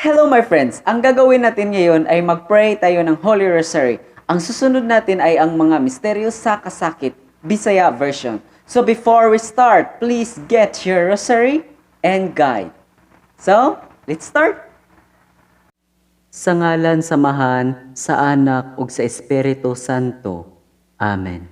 Hello my friends! Ang gagawin natin ngayon ay mag-pray tayo ng Holy Rosary. Ang susunod natin ay ang mga misteryo sa kasakit, Bisaya version. So before we start, please get your rosary and guide. So, let's start! Sa ngalan samahan, sa Anak ug sa Espiritu Santo. Amen.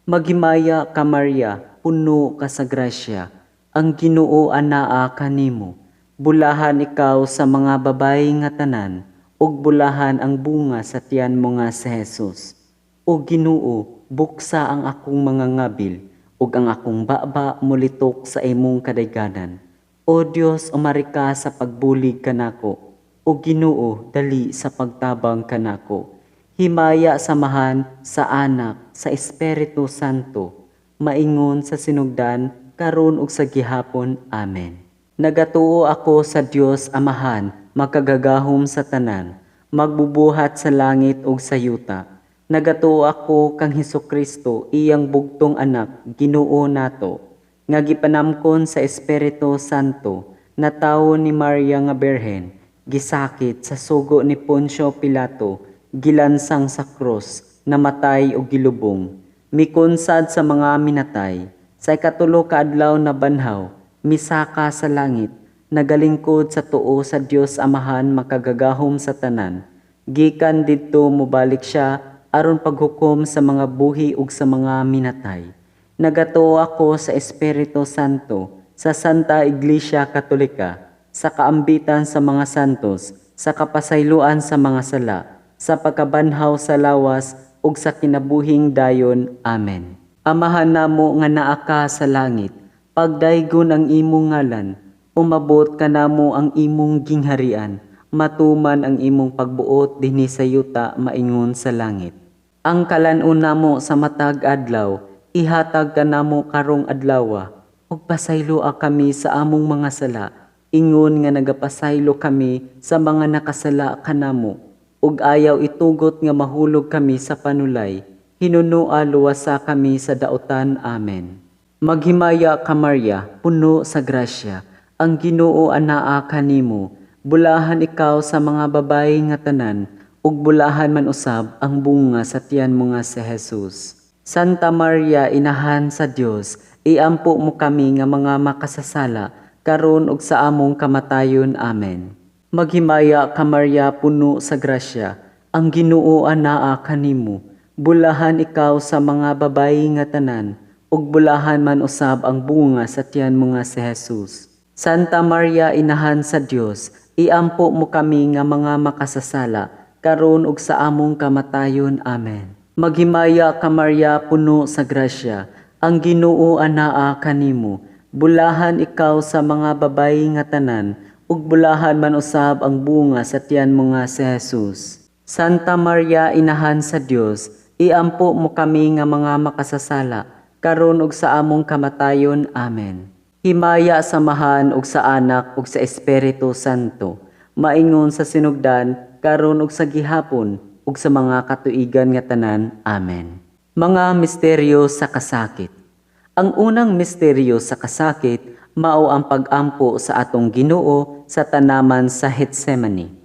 Maghimaya ka Maria, puno ka sa grasya, ang Ginoo anaa kanimo. Bulahan ikaw sa mga babayi nga tanan, ug bulahan ang bunga sa tiyan mo nga si Jesus. O Ginoo, buksa ang akong mga ngabil, ug ang akong baba mulitok sa imong kadayganan. O Dios, umari ka sa pagbulig kanako. O Ginoo, dali sa pagtabang kanako. Himaya samahan sa Anak, sa Espiritu Santo, maingon sa sinugdan, karon ug sa gihapon. Amen. Nagatuo ako sa Dios Amahan, makagagahom sa tanan, magbubuhat sa langit ug sa yuta. Nagatuo ako kang Hesukristo, iyang bugtong anak, Ginoo nato, nga gipanamkon sa Espiritu Santo, na tawo ni Maria nga Berhen, gisakit sa sugo ni Poncio Pilato, gilansang sa krus, namatay ug gilubong, mikunsad sa mga minatay, sa ikatulo ka adlaw na banhaw, misaka sa langit, nagalingkod sa tuo sa Dios Amahan makagagahom sa tanan. Gikan didto mobalik siya aron paghukom sa mga buhi ug sa mga minatay. Nagatuo ako sa Espiritu Santo, sa Santa Iglesia Katolika, sa kaambitan sa mga santos, sa kapasayloan sa mga sala, sa pagkabanhaw sa lawas ug sa kinabuhing dayon. Amen. Amahan namo nga naa ka sa langit, pagdaygon ang imong ngalan, umabot ka namo ang imong gingharian, matuman ang imong pagbuot dinhi sa yuta maingon sa langit. Ang kalan-on namo sa matag adlaw, ihatag ka namo karong adlaw, ug pasayloa kami sa among mga sala, ingon nga nagapasaylo kami sa mga nakasala kanamo, ug ayaw itugot nga mahulog kami sa panulay, hinunua luwasa kami sa dautan. Amen. Maghimaya ka Maria, puno sa grasya, ang Ginoo anaa kanimo, bulahan ikaw sa mga babayi nga tanan, ug bulahan man usab ang bunga sa tiyan mo nga si Jesus. Santa Maria, inahan sa Dios, iampo mo kami nga mga makasasala, karon ug sa among kamatayon. Amen. Maghimaya ka Maria, puno sa grasya, ang Ginoo anaa kanimo, bulahan ikaw sa mga babayi nga tanan, ug bulahan man usab ang bunga sa tiyan mo nga si Jesus. Santa Maria, inahan sa Dios, iampo mo kami nga mga makasasala, karon ug sa among kamatayon. Amen. Maghimaya ka Maria, puno sa grasya, ang Ginoo anaa kanimo, bulahan ikaw sa mga babayi nga tanan, ug bulahan man usab ang bunga sa tiyan mo nga si Jesus. Santa Maria, inahan sa Dios, iampo mo kami nga mga makasasala, karon ug sa among kamatayon. Amen. Himaya samahan ug sa Anak ug sa Espiritu Santo, maingon sa sinugdan, karon ug sa gihapon, ug sa mga katuigan nga tanan. Amen. Mga misteryo sa kasakit. Ang unang misteryo sa kasakit mao ang pag-ampo sa atong Ginoo sa tanaman sa Getsemani.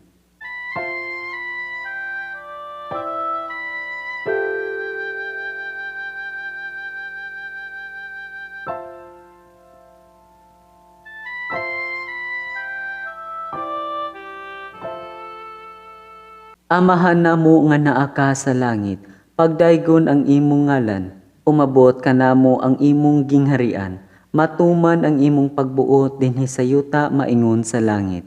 Amahan namo nga naa ka sa langit, pagdaygon ang imong ngalan, umabot ka namo ang imong gingharian, matuman ang imong pagbuot dinhi sa yuta maingon sa langit.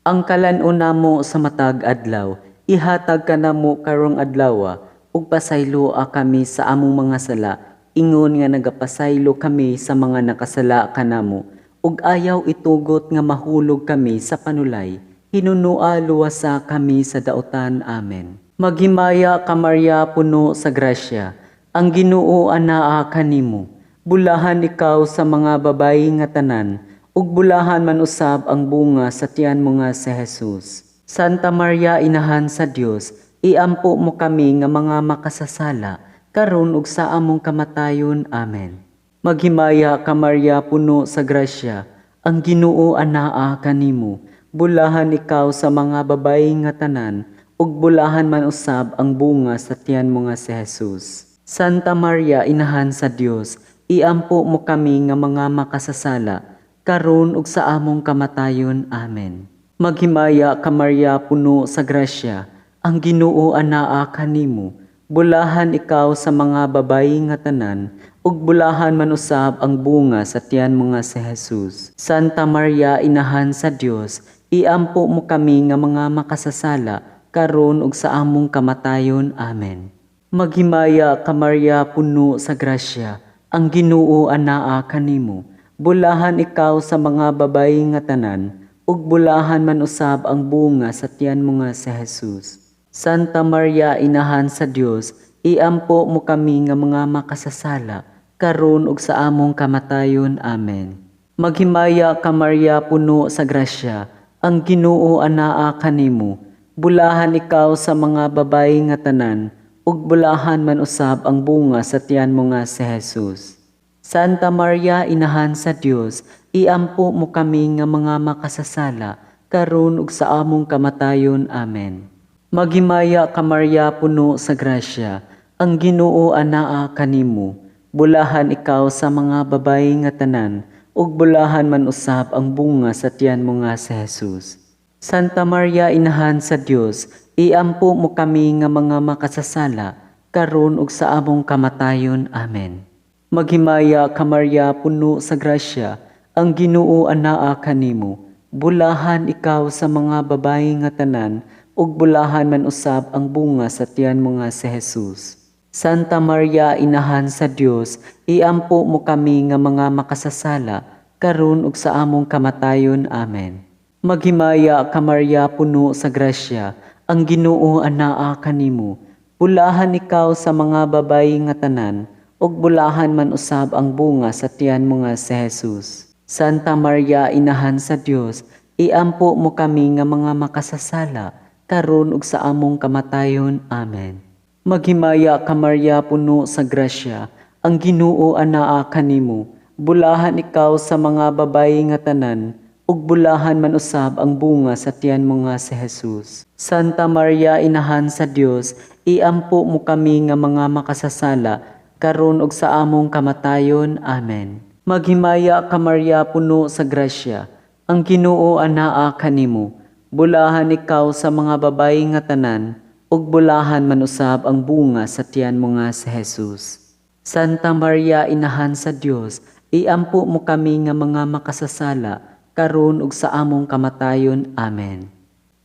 Ang kalan-on namo sa matag adlaw, ihatag ka namo karong adlaw, ug pasayloa kami sa among mga sala, ingon nga nagapasaylo kami sa mga nakasala kanamo, ug ayaw itugot nga mahulog kami sa panulay, hinunua luwasa kami sa dautan. Amen. Maghimaya ka Maria, puno sa grasya, ang Ginoo anaa kanimo, bulahan ikaw sa mga babayi nga tanan, ug bulahan man usab ang bunga sa tiyan mo nga si Jesus. Santa Maria, inahan sa Dios, iampo mo kami nga mga makasasala, karon ug sa among kamatayon. Amen. Maghimaya ka Maria, puno sa grasya, ang Ginoo anaa kanimo, bulahan ikaw sa mga babayi nga tanan, ug bulahan man usab ang bunga sa tiyan mo nga si Jesus. Santa Maria, Inahan sa Dios, iampo mo kami nga mga makasasala, karon ug sa among kamatayon. Amen. Maghimaya ka Maria, puno sa grasya, ang Ginoo anaa kanimo. Bulahan ikaw sa mga babayi nga tanan, ug bulahan man usab ang bunga sa tiyan mo nga si Jesus. Santa Maria, Inahan sa Dios, iampo mo kami nga mga makasasala, karon ug sa among kamatayon. Amen. Maghimaya ka Maria, puno sa grasya, ang Ginoo anaa kanimo. Bulahan ikaw sa mga babayi nga tanan, ug bulahan man usab ang bunga sa tiyan mo nga si Jesus. Santa Maria, Inahan sa Dios, iampo mo kami nga mga makasasala, karon ug sa among kamatayon. Amen. Maghimaya ka Maria, puno sa grasya, ang Ginoo anaa kanimo. Bulahan ikaw sa mga babayi nga tanan, ug bulahan man usab ang bunga sa tiyan mo nga si Jesus. Santa Maria, Inahan sa Dios, iampo mo kami nga mga makasasala, karon ug sa among kamatayon. Amen. Maghimaya ka Maria, puno sa grasya, ang Ginoo anaa kanimo. Bulahan ikaw sa mga babayi nga tanan, ug bulahan man usab ang bunga sa tiyan mo nga si Jesus. Santa Maria, Inahan sa Dios, iampo mo kami nga mga makasasala, karon ug sa among kamatayon. Amen. Maghimaya ka Maria, puno sa grasya, ang Ginoo anaa kanimo. Bulahan ikaw sa mga babayi nga tanan, ug bulahan man usab ang bunga sa tiyan mo nga si Jesus. Santa Maria, Inahan sa Dios, iampo mo kami nga mga makasasala, karon ug sa among kamatayon. Amen. Maghimaya ka Maria, puno sa grasya, ang Ginoo anaa kanimo. Bulahan ikaw sa mga babayi nga tanan, ug bulahan man usab ang bunga sa tiyan mo nga si Jesus. Santa Maria, Inahan sa Dios, iampo mo kami nga mga makasasala, karon ug sa among kamatayon. Amen. Maghimaya ka Maria, puno sa grasya, ang Ginoo anaa kanimo. Bulahan ikaw sa mga babayi nga tanan, ug bulahan man usab ang bunga sa tiyan mo nga si Jesus. Santa Maria, Inahan sa Dios, iampo mo kami nga mga makasasala, karon ug sa among kamatayon. Amen. Maghimaya ka Maria, puno sa grasya, ang Ginoo anaa kanimo. Bulahan ikaw sa mga babayi nga tanan, ug bulahan man usab ang bunga sa tiyan mo nga si Jesus. Santa Maria, Inahan sa Dios, iampo mo kami nga mga makasasala, karon ug sa among kamatayon. Amen.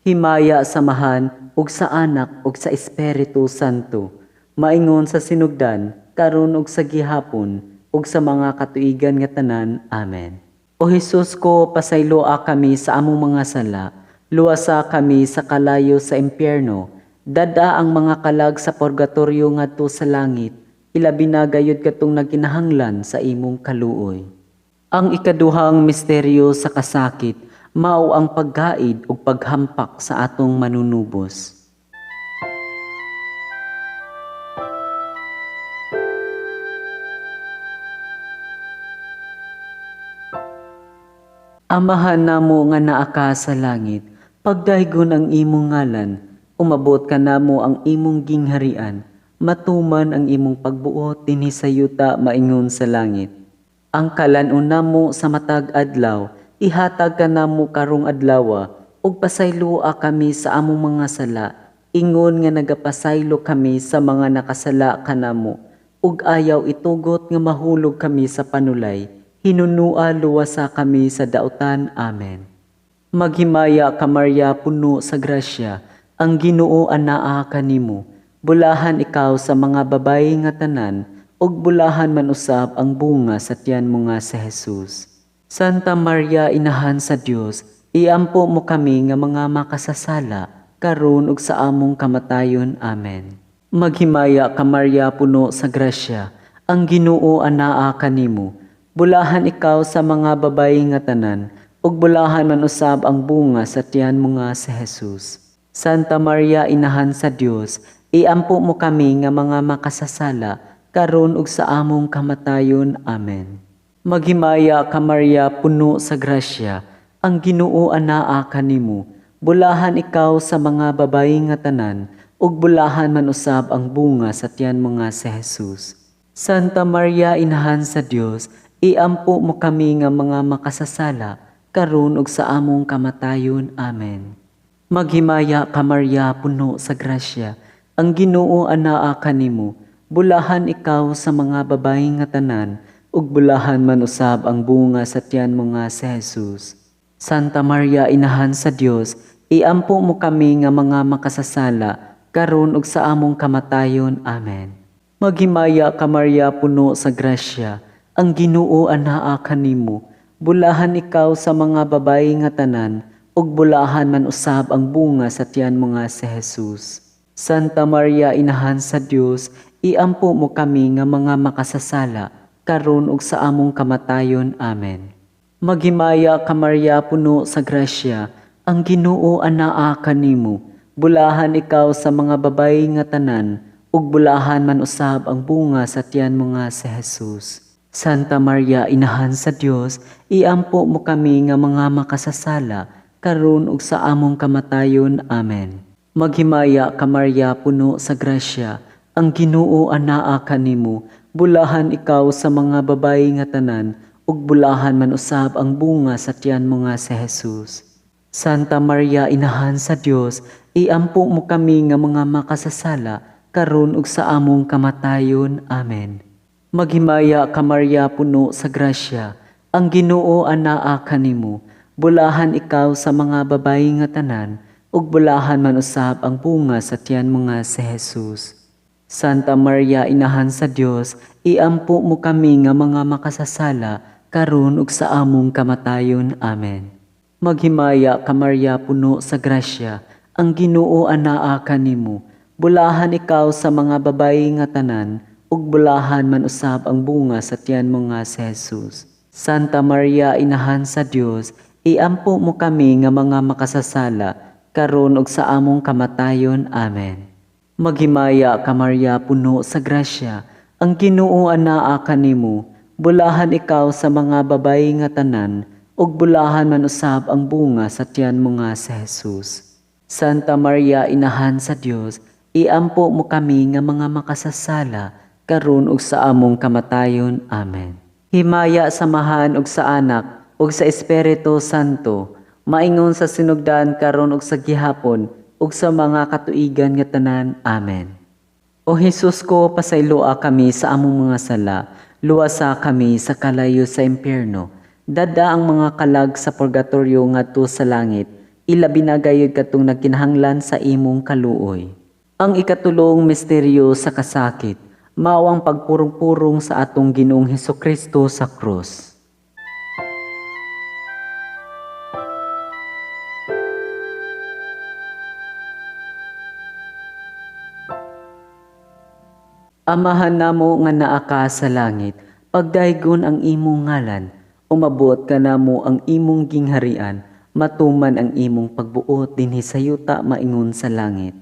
Himaya samahan ug sa Anak ug sa Espiritu Santo, maingon sa sinugdan, karon ug sa gihapon, ug sa mga katuigan nga tanan. Amen. O Hesus ko, pasayloa kami sa among mga sala, luwasa kami sa kalayo sa impyerno, dada ang mga kalag sa purgatorio ngadto sa langit, ilabi na gayud katong naginahanglan sa imong kaluoy. Ang ikaduhang misteryo sa kasakit, mao ang paggaid ug paghampak sa atong manunubos. Amahan namo nga naa ka sa langit, pagdaygon ang imong ngalan, umabot ka namo ang imong gingharian, matuman ang imong pagbuot dinhi sa yuta maingon sa langit. Ang kalan-on namo sa matag adlaw, ihatag ka namo karong adlaw, ug pasayloa kami sa among mga sala, ingon nga nagapasaylo kami sa mga nakasala kanamo, ug ayaw itugot nga mahulog kami sa panulay, hinunua luwasa kami sa dautan. Amen. Maghimaya ka Maria, puno sa grasya, ang Ginoo anaa kanimo. Bulahan ikaw sa mga babayi nga tanan, ug bulahan man usab ang bunga sa tiyan mo nga si Jesus. Santa Maria, Inahan sa Dios, iampo mo kami nga mga makasasala, karon ug sa among kamatayon. Amen. Maghimaya ka Maria, puno sa grasya, ang Ginoo anaa kanimo. Bulahan ikaw sa mga babayi nga tanan, ug bulahan man usab ang bunga sa tiyan mo nga si Jesus. Santa Maria, Inahan sa Dios, iampo mo kami nga mga makasasala, karon ug sa among kamatayon. Amen. Maghimaya ka Maria, puno sa grasya, ang Ginoo anaa kanimo. Bulahan ikaw sa mga babayi nga tanan, ug bulahan man usab ang bunga sa tiyan mo nga si Jesus. Santa Maria, Inahan sa Dios, iampo mo kami nga mga makasasala, karon ug sa among kamatayon. Amen. Maghimaya ka Maria, puno sa grasya, ang Ginoo anaa kanimo. Bulahan ikaw sa mga babayi nga tanan, ug bulahan man usab ang bunga sa tiyan mo nga si Jesus. Santa Maria, Inahan sa Dios, iampo mo kami nga mga makasasala, karon ug sa among kamatayon. Amen. Maghimaya ka Maria, puno sa grasya, ang Ginoo anaa kanimo. Bulahan ikaw sa mga babayi nga tanan, ug bulahan man usab ang bunga sa tiyan mo nga si Jesus. Santa Maria, Inahan sa Dios, iampo mo kami nga mga makasasala, karon ug sa among kamatayon. Amen. Maghimaya ka Maria, puno sa grasya, ang Ginoo anaa kanimo. Bulahan ikaw sa mga babayi nga tanan, ug bulahan man usab ang bunga sa tiyan mo nga si Jesus. Santa Maria, Inahan sa Dios, iampo mo kami nga mga makasasala, karon ug sa among kamatayon. Amen. Maghimaya ka Maria, puno sa grasya, ang Ginoo anaa kanimo. Bulahan ikaw sa mga babayi nga tanan, ug bulahan man usab ang bunga sa tiyan mo nga si Jesus. Santa Maria, Inahan sa Dios, iampo mo kami nga mga makasasala, karon ug sa among kamatayon. Amen. Maghimaya ka Maria, puno sa grasya, ang Ginoo anaa kanimo. Bulahan ikaw sa mga babayi nga tanan, ug bulahan man usab ang bunga sa tiyan mo nga si Jesus. Santa Maria, Inahan sa Dios, iampo mo kami nga mga makasasala, karon ug sa among kamatayon. Amen. Maghimaya ka Maria, puno sa grasya, ang Ginoo anaa kanimo. Bulahan ikaw sa mga babayi nga tanan, ug bulahan man usab ang bunga sa tiyan mo nga si Jesus. Santa Maria, Inahan sa Dios, iampo mo kami nga mga makasasala, karon ug sa among kamatayon. Amen. Maghimaya ka Maria, puno sa grasya, ang Ginoo anaa kanimo. Bulahan ikaw sa mga babayi nga tanan, ug bulahan man usab ang bunga sa tiyan mo nga si Jesus. Santa Maria, Inahan sa Dios, iampo mo kami nga mga makasasala, karon ug sa among kamatayon. Amen. Himaya samahan ug sa Anak ug sa Espiritu Santo, maingon sa sinugdan karon ug sa gihapon ug sa mga katuigan nga tanan. Amen. O Jesus ko, pasayloa kami sa among mga sala, luwasa kami sa kalayo sa impyerno, dada ang mga kalag sa purgatorio ngadto sa langit, ilabi na gayud katong nagkinahanglan sa imong kaluoy. Ang ikatulong misteryo sa kasakit, mao ang pagpurong-purong sa atong Ginoong Hesukristo sa krus. Amahan namo nga naa ka sa langit, pagdaygon ang imong ngalan, umabot ka namo ang imong gingharian, matuman ang imong pagbuot dinhi sa yuta maingon sa langit.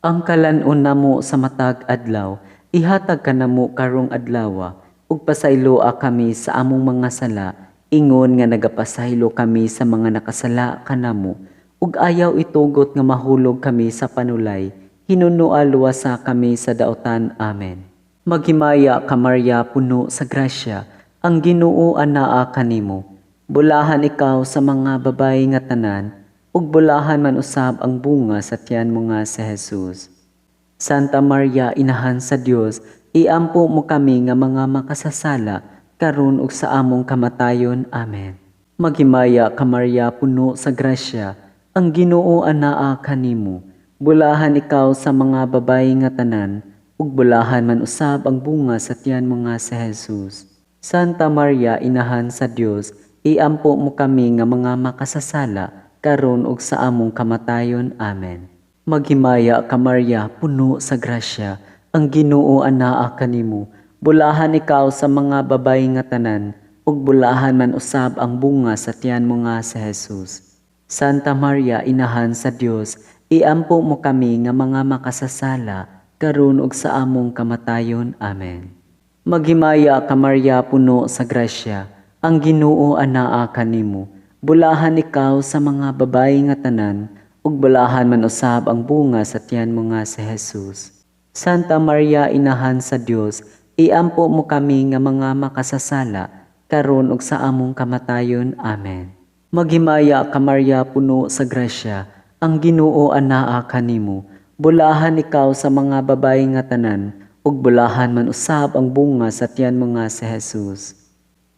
Ang kalan-on namo sa matag adlaw, ihatag ka namo karong adlawa, ug pasayloa kami sa among mga sala, ingon nga nagapasaylo kami sa mga nakasala kanamo, ug ayaw itugot nga mahulog kami sa panulay, hinunua luwasa kami sa daotan. Amen. Maghimaya ka Maria, puno sa grasya, ang Ginoo anaa kanimo. Bulahan ikaw sa mga babayi nga tanan, ug bulahan man usab ang bunga sa tiyan mo nga si Jesus. Santa Maria, Inahan sa Dios, iampo mo kami nga mga makasasala, karon ug sa among kamatayon. Amen. Maghimaya ka Maria, puno sa grasya, ang Ginoo anaa kanimo. Bulahan ikaw sa mga babayi nga tanan, ug bulahan man usab ang bunga sa tiyan mo nga si Jesus. Santa Maria, Inahan sa Dios, iampo mo kami nga mga makasasala, karon ug sa among kamatayon. Amen. Maghimaya ka Maria, puno sa grasya, ang Ginoo anaa kanimo. Bulahan ikaw sa mga babayi nga tanan, ug bulahan man usab ang bunga sa tiyan mo nga si Jesus. Santa Maria, Inahan sa Dios, iampo mo kami nga mga makasasala, karon ug sa among kamatayon. Amen. Maghimaya ka Maria, puno sa grasya, ang Ginoo anaa kanimo. Bulahan ikaw sa mga babayi nga tanan, ug bulahan man usab ang bunga sa tiyan mo nga si Jesus. Santa Maria, Inahan sa Dios, iampo mo kami nga mga makasasala, karon ug sa among kamatayon. Amen. Maghimaya ka Maria, puno sa grasya, ang Ginoo anaa kanimo. Bulahan ikaw sa mga babayi nga tanan, ug bulahan man usab ang bunga sa tiyan mo nga si Jesus.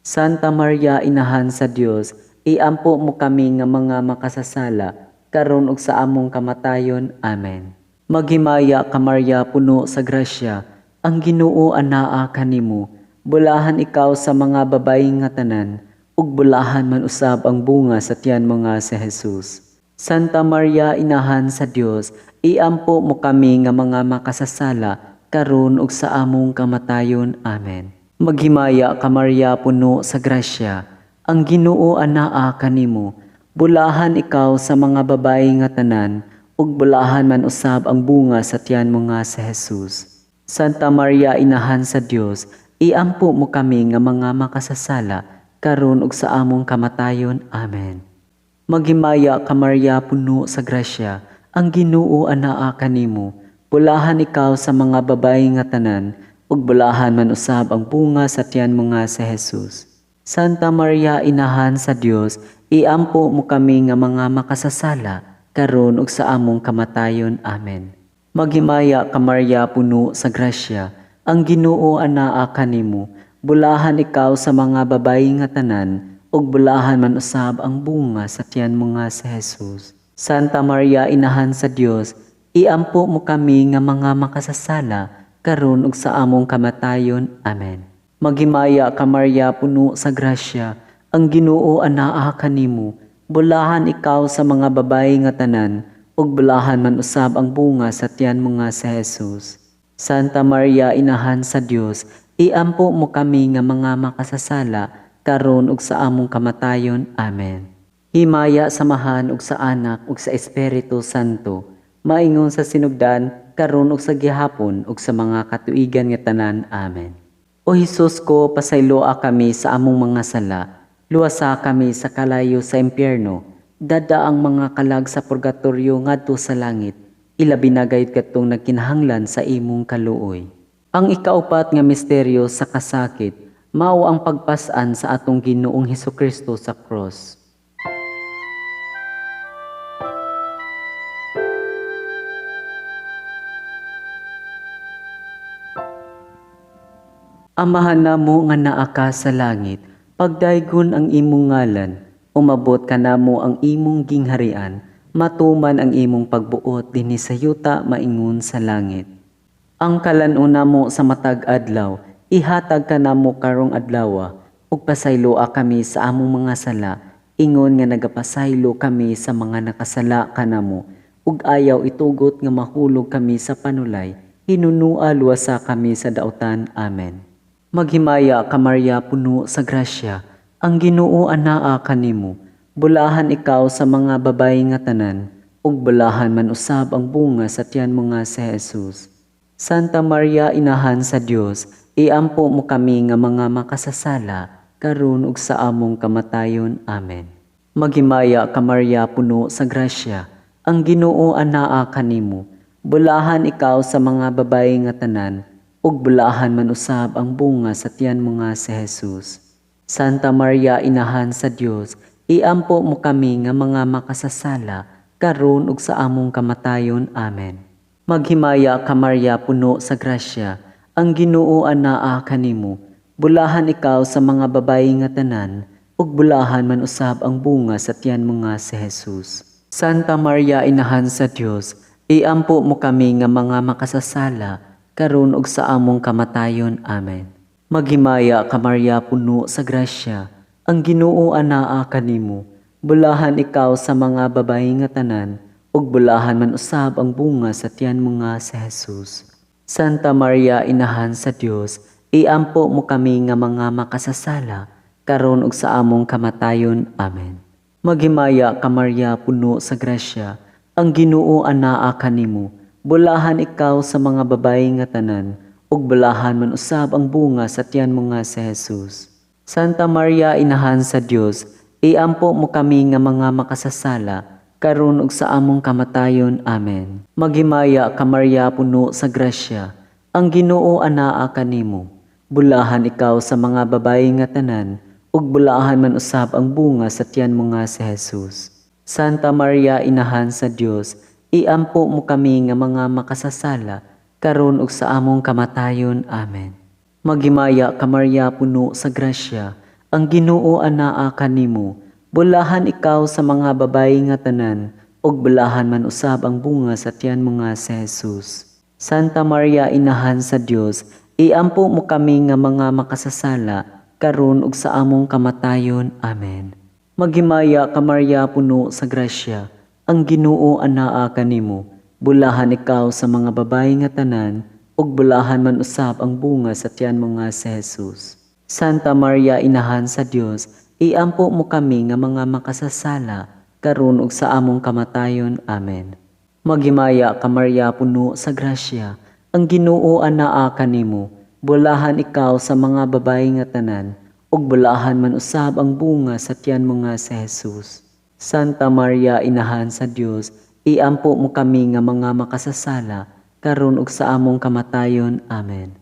Santa Maria, Inahan sa Dios, iampo mo kami nga mga makasasala, karon ug sa among kamatayon. Amen. Maghimaya ka Maria, puno sa grasya, ang Ginoo anaa kanimo. Bulahan ikaw sa mga babayi nga tanan, ug bulahan man usab ang bunga sa tiyan mo nga si Jesus. Santa Maria, Inahan sa Dios, iampo mo kami nga mga makasasala, karon ug sa among kamatayon. Amen. Maghimaya ka Maria, puno sa grasya, ang Ginoo anaa kanimo. Bulahan ikaw sa mga babayi nga tanan, ug bulahan man usab ang bunga sa tiyan mo nga si Jesus. Santa Maria, Inahan sa Dios, iampo mo kami nga mga makasasala, karon ug sa among kamatayon. Amen. Maghimaya ka Maria, puno sa grasya, ang Ginoo anaa kanimo. Bulahan ikaw sa mga babayi nga tanan, ug bulahan man usab ang bunga sa tiyan mo nga si Jesus. Santa Maria, Inahan sa Dios, iampo mo kami nga mga makasasala, karon ug sa among kamatayon. Amen. Maghimaya ka Maria, puno sa grasya, ang Ginoo anaa kanimo. Bulahan ikaw sa mga babayi nga tanan, ug bulahan man usab ang bunga sa tiyan mo nga si Jesus. Santa Maria, Inahan sa Dios, iampo mo kami nga mga makasasala, karon ug sa among kamatayon. Amen. Maghimaya ka Maria, puno sa grasya, ang Ginoo anaa kanimo. Bulahan ikaw sa mga babayi nga tanan, ug bulahan man usab ang bunga sa tiyan mo nga si Jesus. Santa Maria, Inahan sa Dios, iampo mo kami nga mga makasasala, karon ug sa among kamatayon. Amen. Himaya samahan ug sa Anak ug sa Espiritu Santo, maingon sa sinugdan, karon ug sa gihapon ug sa mga katuigan nga tanan. Amen. O Hesus ko, pasayloa kami sa among mga sala, luwasa kami sa kalayo sa impyerno, dada ang mga kalag sa purgatoryo ngadto sa langit, ilabi na gayud kadtong nagkinahanglan sa imong kaluoy. Ang ikaupat nga misteryo sa kasakit, mao ang pagpas-an sa atong Ginoong Hesukristo sa cross. Amahan namo nga naa ka sa langit, pagdaygon ang imong ngalan, umabot ka namo ang imong gingharian, matuman ang imong pagbuot dinhi sa yuta maingon sa langit. Ang kalan-on namo sa matag adlaw, ihatag ka namo karong adlaw, ug pasayloa kami sa among mga sala, ingon nga nagapasaylo kami sa mga nakasala kanamo, ug ayaw itugot nga mahulog kami sa panulay, hinunua luwasa kami sa dautan. Amen. Maghimaya ka Maria, puno sa grasya, ang Ginoo anaa kanimo. Bulahan ikaw sa mga babayi nga tanan, ug bulahan man usab ang bunga sa tiyan mo nga si Jesus. Santa Maria, Inahan sa Dios, iampo mo kami nga mga makasasala, karon ug sa among kamatayon. Amen. Maghimaya ka Maria, puno sa grasya, ang Ginoo anaa kanimo. Bulahan ikaw sa mga babayi nga tanan, ug bulahan man usab ang bunga sa tiyan mo nga si Jesus. Santa Maria, Inahan sa Dios, iampo mo kami nga mga makasasala, karon ug sa among kamatayon. Amen. Maghimaya ka Maria, puno sa grasya, ang Ginoo anaa kanimo. Bulahan ikaw sa mga babayi nga tanan, ug bulahan man usab ang bunga sa tiyan mo nga si Jesus. Santa Maria, Inahan sa Dios, iampo mo kami nga mga makasasala, karon ug sa among kamatayon. Amen. Maghimaya ka Maria, puno sa grasya, ang Ginoo anaa kanimo. Bulahan ikaw sa mga babayi nga tanan, ug bulahan man usab ang bunga sa tiyan mo nga si Jesus. Santa Maria, Inahan sa Dios, iampo mo kami nga mga makasasala, karon ug sa among kamatayon. Amen. Maghimaya ka Maria, puno sa grasya, ang Ginoo anaa kanimo. Bulahan ikaw sa mga babayi nga tanan, ug bulahan man usab ang bunga sa tiyan mo nga si Jesus. Santa Maria, Inahan sa Dios, Iampo mo kami nga mga makasasala, karon ug sa among kamatayon. Amen. Maghimaya ka Maria puno sa grasya, ang Ginoo anaa kanimo. Bulahan ikaw sa mga babayi nga tanan, ug bulahan man usab ang bunga sa tiyan mo nga si Jesus. Santa Maria, Inahan sa Dios, iampo mo kami nga mga makasasala, karon ug sa among kamatayon. Amen. Maghimaya ka Maria puno sa grasya, ang Ginoo anaa kanimo. Bulahan ikaw sa mga babayi nga tanan, ug bulahan man usab ang bunga sa tiyan mo nga si Jesus. Santa Maria, Inahan sa Dios, iampo mo kami nga mga makasasala, karon ug sa among kamatayon. Amen. Maghimaya ka Maria puno sa grasya, ang Ginoo anaa kanimo. Bulahan ikaw sa mga babayi nga tanan, ug bulahan man usab ang bunga sa tiyan mo nga si Jesus. Santa Maria, Inahan sa Dios, iampo mo kami nga mga makasasala, karon ug sa among kamatayon. Amen. Maghimaya ka Maria puno sa grasya, ang Ginoo anaa kanimo. Bulahan ikaw sa mga babayi nga tanan, ug bulahan man usab ang bunga sa tiyan mo nga si Jesus. Santa Maria, Inahan sa Dios, iampo mo kami nga mga makasasala, karon ug sa among kamatayon. Amen.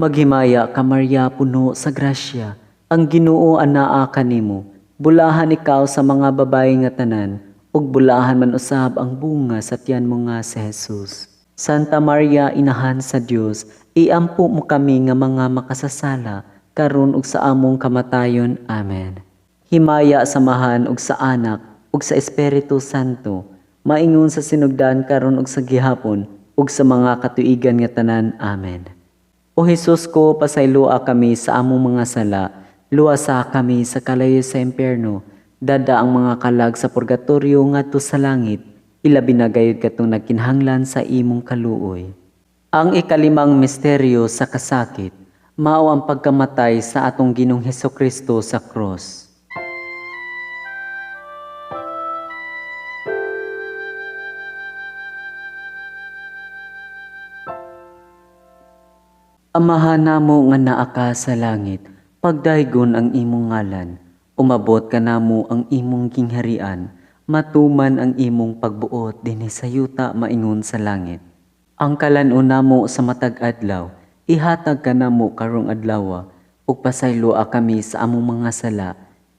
Maghimaya ka Maria puno sa grasya, ang Ginoo anaa kanimo. Bulahan ikaw sa mga babayi nga tanan, ug bulahan man usab ang bunga sa tiyan mo nga si Jesus. Santa Maria, Inahan sa Dios, iampo mo kami nga mga makasasala, karon ug sa among kamatayon. Amen. Himaya samahan ug sa Anak ug sa Espiritu Santo, maingon sa sinugdan karon ug sa gihapon ug sa mga katuigan nga tanan. Amen. O Hesus ko, pasayloa kami sa among mga sala, luwasa kami sa kalayo sa impyerno, dada ang mga kalag sa purgatorio ngadto sa langit, ilabi na gayud katong nagkinahanglan sa imong kaluoy. Ang ikalimang misteryo sa kasakit, mao ang pagkamatay sa atong Ginoong Hesukristo sa krus. Amahan namo nga naa ka sa langit, pagdaygon ang imong ngalan, umabot ka namo ang imong gingharian, matuman ang imong pagbuot dinhi sa yuta maingon sa langit. Ang kalan-on namo sa matag adlaw, ihatag ka namo karong adlaw, ug pasayloa kami sa among mga sala,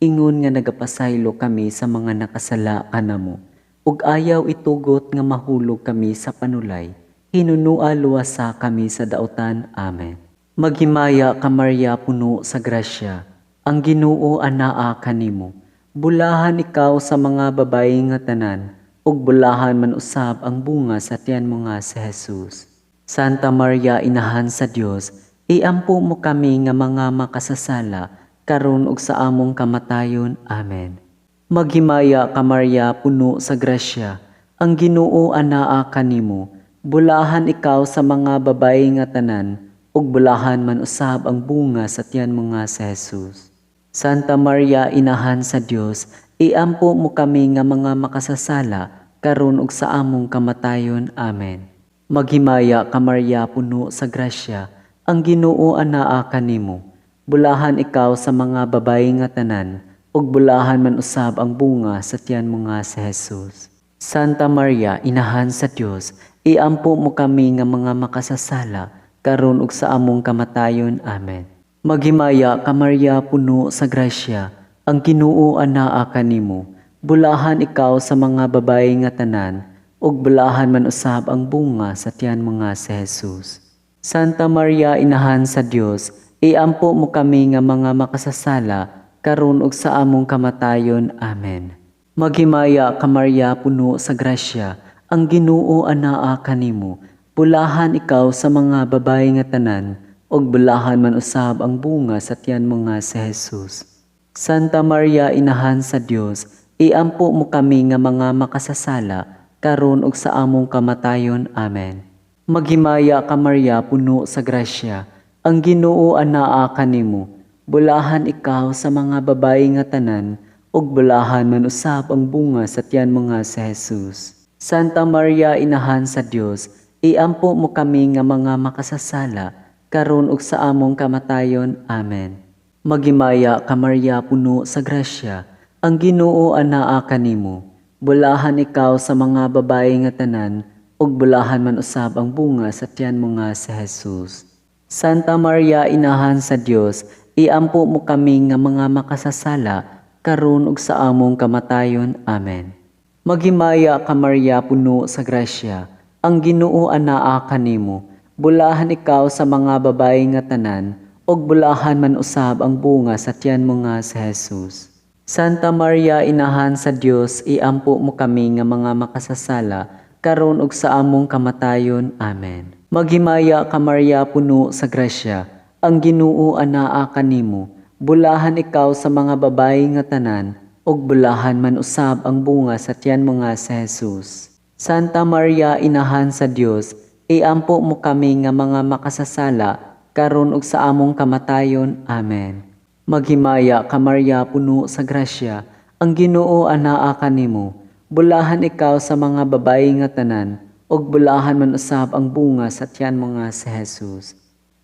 ingon nga nagapasaylo kami sa mga nakasala kanamo, ug ayaw itugot nga mahulog kami sa panulay, hinunua luwasa kami sa daotan. Amen. Maghimaya ka Maria puno sa grasya, ang Ginoo anaa kanimo. Bulahan ikaw sa mga babayi nga tanan, ug bulahan man usab ang bunga sa tiyan mo nga si Jesus. Santa Maria, Inahan sa Dios, iampo mo kami nga mga makasasala, karon ug sa among kamatayon. Amen. Maghimaya ka Maria puno sa grasya, ang Ginoo anaa kanimo. Bulahan ikaw sa mga babayi nga tanan, ug bulahan man usab ang bunga sa tiyan mo nga si Jesus. Santa Maria, Inahan sa Dios, iampo mo kami nga mga makasasala, karon ug sa among kamatayon. Amen. Maghimaya ka Maria puno sa grasya, ang Ginoo anaa kanimo. Bulahan ikaw sa mga babayi nga tanan, ug bulahan man usab ang bunga sa tiyan mo nga si Jesus. Santa Maria, Inahan sa Dios, iampo mo kami nga mga makasasala, karon ug sa among kamatayon. Amen. Maghimaya ka Maria puno sa grasya, ang Ginoo anaa kanimo. Bulahan ikaw sa mga babayi nga tanan, ug bulahan man usab ang bunga sa tiyan mo nga si Jesus. Santa Maria, Inahan sa Dios, iampo mo kami nga mga makasasala, karon ug sa among kamatayon. Amen. Maghimaya ka Maria puno sa grasya, ang Ginoo anaa kanimo. Bulahan ikaw sa mga babayi nga tanan, ug bulahan man usab ang bunga sa tiyan mo nga si Jesus. Santa Maria, Inahan sa Dios, iampo mo kami nga mga makasasala, karon ug sa among kamatayon. Amen. Maghimaya ka Maria puno sa grasya, ang Ginoo anaa kanimo. Bulahan ikaw sa mga babayi nga tanan, ug bulahan man usab ang bunga sa tiyan mo nga si Jesus. Santa Maria, Inahan sa Dios, iampo mo kami nga mga makasasala, karon ug sa among kamatayon. Amen. Maghimaya ka Maria puno sa grasya, Ang Ginoo anaa kanimo, bulahan ikaw sa mga babayi nga tanan, ug bulahan man usab ang bunga sa tiyan mo nga si Jesus. Santa Maria, inahan sa Dios, iampo mo kami nga mga makasasala, karon ug sa among kamatayon. Amen. Maghimaya ka Maria, puno sa grasya, ang Ginoo anaa kanimo, bulahan ikaw sa mga babayi nga tanan, ug bulahan man usab ang bunga sa tiyan mo nga si Jesus. Santa Maria, inahan sa Dios, iampo mo kami nga mga makasasala, karon ug sa among kamatayon. Amen. Maghimaya ka Maria, puno sa grasya, ang Ginoo anaa kanimo, bulahan ikaw sa mga babayi nga tanan, ug bulahan man usab ang bunga sa tiyan mo nga si Jesus. Santa Maria, inahan sa Dios, iampo mo kami nga mga makasasala, karon ug sa among kamatayon. Amen. Maghimaya ka Maria, puno sa grasya, ang Ginoo anaa kanimo, bulahan ikaw sa mga babayi nga tanan, ug bulahan man usab ang bunga sa tiyan mo nga si Jesus.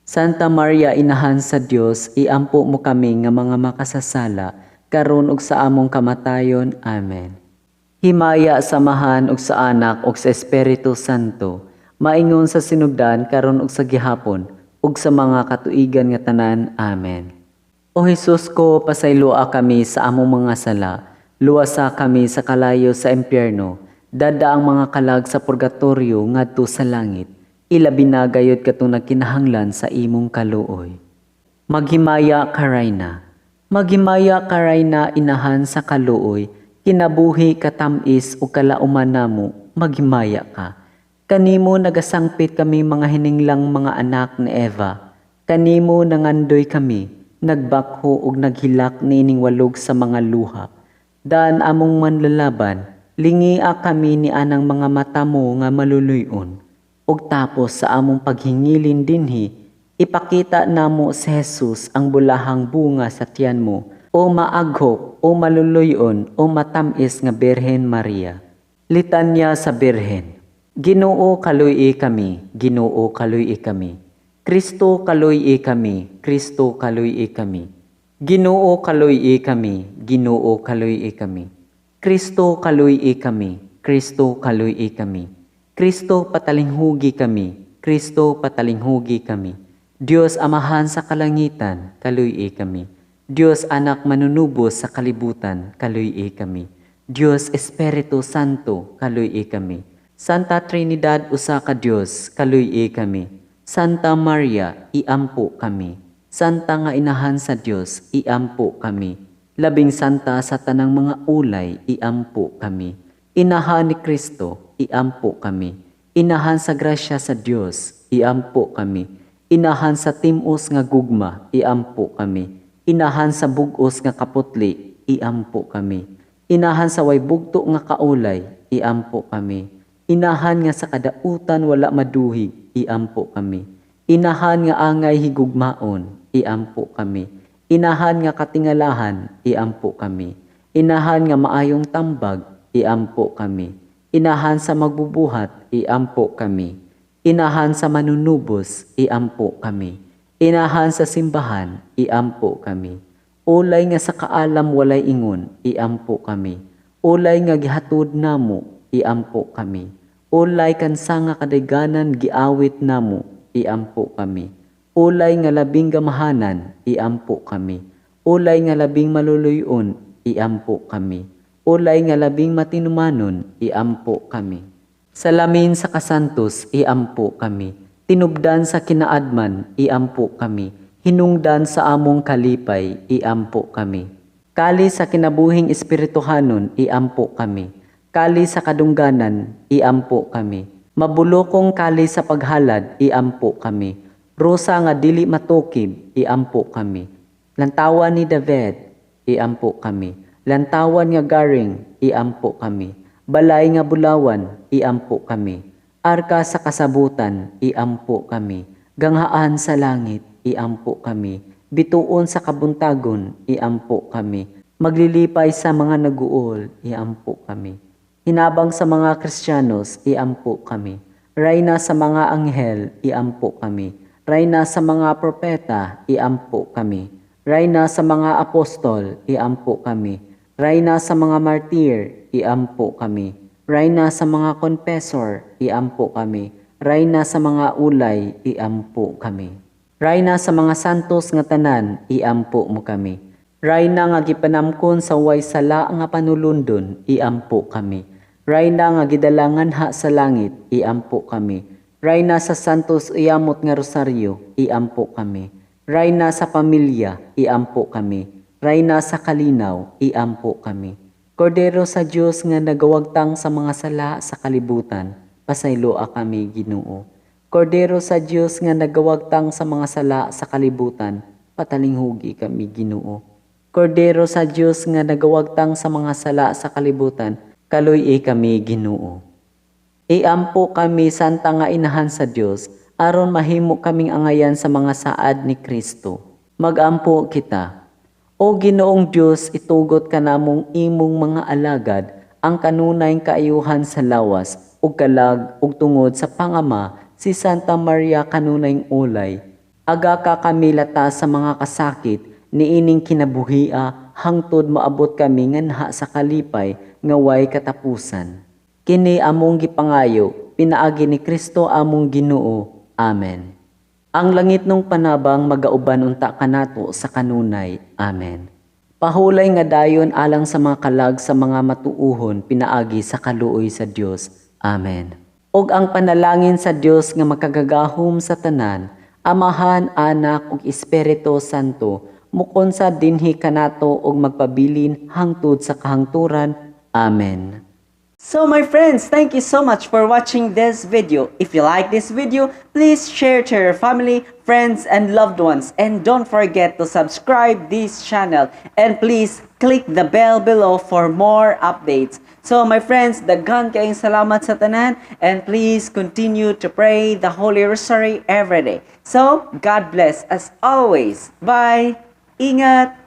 Santa Maria, inahan sa Dios, iampo mo kami nga mga makasasala, karon ug sa among kamatayon. Amen. Himaya samahan ug sa Anak ug sa Espiritu Santo, maingon sa sinugdan karon ug sa gihapon, ug sa mga katuigan nga tanan. Amen. O Hesus ko, pasayloa kami sa among mga sala, luwasa kami sa kalayo sa impyerno, dada ang mga kalag sa purgatorio ngadto sa langit, ilabi na gayud katong nagkinahanglan sa imong kaluoy. Maghimaya ka Rayna, maghimaya ka Rayna, inahan sa kaluoy, kinabuhi katamis ug kalauman namo, maghimaya ka. Kanimo nagasangpit kami mga hininglang mga anak ni Eva, kanimo nangandoy kami, nagbakho ug naghilak niining walog sa mga luha. Daan among manlalaban, lingia kami ni anang mga mata mo nga maluluyon. Ug tapos sa among paghingilin dinhi, ipakita namo si Jesus ang bulahang bunga sa tiyan mo, o maaghok, o maluluyon, o matamis nga Birhen Maria. Litanya sa Birhen. Ginoo kaluy kami, Ginoo kaluy kami. Kristo kaluy kami, Kristo kaluy kami. Ginoo kaluy kami, Ginoo kaluy kami. Kristo kaluy kami, Kristo kaluy kami. Kristo patalinghugi kami, Kristo patalinghugi kami. Dios Amahan sa kalangitan, kaluy kami. Dios Anak manunubos sa kalibutan, kaluy kami. Dios Espiritu Santo, kaluy kami. Santa Trinidad usa ka Dios, kaluy kami. Santa Maria, iampo kami. Santa nga inahan sa Dios, iampo kami. Labing santa sa tanang mga ulay, iampo kami. Inahan ni Kristo, iampo kami. Inahan sa grasya sa Dios, iampo kami. Inahan sa timos nga gugma, iampo kami. Inahan sa bugos nga kaputli, iampo kami. Inahan sa way bugto nga kaulay, iampo kami. Inahan nga sa kadautan wala maduhig, iampo kami. Inahan nga angay higugmaon, iampo kami. Inahan nga katingalahan, iampo kami. Inahan nga maayong tambag, iampo kami. Inahan sa magbubuhat, iampo kami. Inahan sa manunubos, iampo kami. Inahan sa simbahan, iampo kami. Ulay nga sa kaalam walay ingon, iampo kami. Ulay nga gihatod namo, iampo kami. Ulay kansa nga kadayganan giawit namo, iampo kami. Ulay nga labing gamahanan, iampo kami. Ulay nga labing maluluyon, iampo kami. Ulay nga labing matinumanon, iampo kami. Salamin sa kasantos, iampo kami. Tinubdan sa kinaadman, iampo kami. Hinungdan sa among kalipay, iampo kami. Kali sa kinabuhing espirituhanon, iampo kami. Kali sa kadungganan, iampo kami. Mabulokong kali sa paghalad, iampo kami. Rosa nga dili matukib, iampo kami. Lantawan ni David, iampo kami. Lantawan nga garing, iampo kami. Balay nga bulawan, iampo kami. Arka sa kasabutan, iampo kami. Ganghaan sa langit, iampo kami. Bituon sa kabuntagon, iampo kami. Maglilipay sa mga naguol, iampo kami. Hinabang sa mga Kristiyanos, iampo kami. Rayna sa mga anghel, iampo kami. Rayna sa mga propeta, iampo kami. Rayna sa mga apostol, iampo kami. Rayna sa mga martir, iampo kami. Rayna sa mga confessor, iampo kami. Rayna sa mga ulay, iampo kami. Rayna sa mga santos nga tanan, iampo mo kami. Rayna nga gipanamkon sa way sala nga panulundon, iampo kami. Rayna nga gidalangan ha sa langit, iampo kami. Rayna sa santos iamot nga rosaryo, iampo kami. Rayna sa pamilya, iampo kami. Rayna sa kalinaw, iampo kami. Kordero sa Dios nga nagawagtang sa mga sala sa kalibutan, pasayloa kami Ginoo. Kordero sa Dios nga nagawagtang sa mga sala sa kalibutan, patalinghugi kami Ginoo. Kordero sa Dios nga nagawagtang sa mga sala sa kalibutan, kaluy kami Ginoo. Iampo kami santa nga inahan sa Dios, aron mahimo kaming angayan sa mga saad ni Kristo. Magampo kita. O Ginoong Dios, itugot ka namong imong mga alagad ang kanunayng kaayuhan sa lawas ug kalag ug tungod sa pangama si Santa Maria kanunayng ulay. Aga ka kami lata sa mga kasakit niining kinabuhia hangtod maabot kami nganha sa kalipay nga way katapusan. Kini among gipangayo pinaagi ni Kristo among Ginoo. Amen. Ang langit nung panabang magauban unta kanato sa kanunay. Amen. Pahulay nga dayon alang sa mga kalag sa mga matuuhon pinaagi sa kaluoy sa Dios. Amen. Og ang panalangin sa Dios nga makagagahom sa tanan, Amahan, Anak ug Espiritu Santo, mukon sa dinhi kanato og magpabilin hangtod sa kahangturan. Amen. So my friends, thank you so much for watching this video. If you like this video, please share to your family, friends, and loved ones. And don't forget to subscribe this channel. And please click the bell below for more updates. So my friends, daghan kayong salamat sa tanan. And please continue to pray the Holy Rosary every day. So, God bless as always. Bye! Ingat!